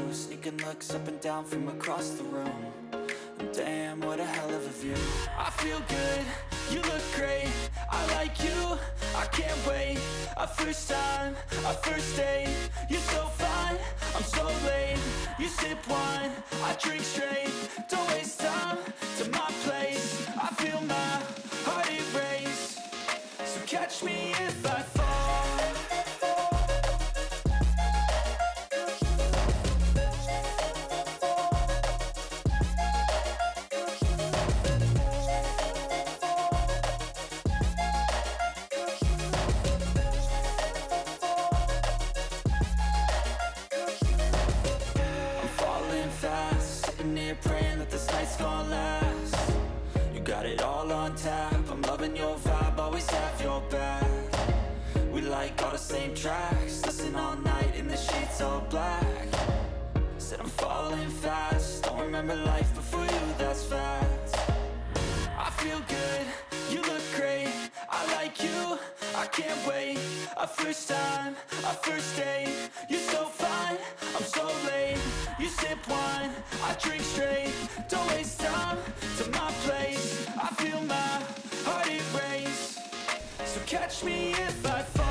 you, sneaking looks up and down from across the room. And damn, what a hell of a view. I feel good, you look great, I like you, I can't wait. A first time, a first date, you're so fine, I'm so late. You sip wine, I drink straight, don't waste time to my place. I feel my heart erase, so catch me if I fall. Praying that this night's gonna last. You got it all on tap, I'm loving your vibe, always have your back. We like all the same tracks, listen all night in the sheets all black. Said I'm falling fast, don't remember life before you, that's fact. I feel good, you look great, I like you, I can't wait. A first time, a first date, you're so fine, I'm so late. You sip wine, I drink straight, don't waste time to my place. I feel my heart erase, so catch me if I fall.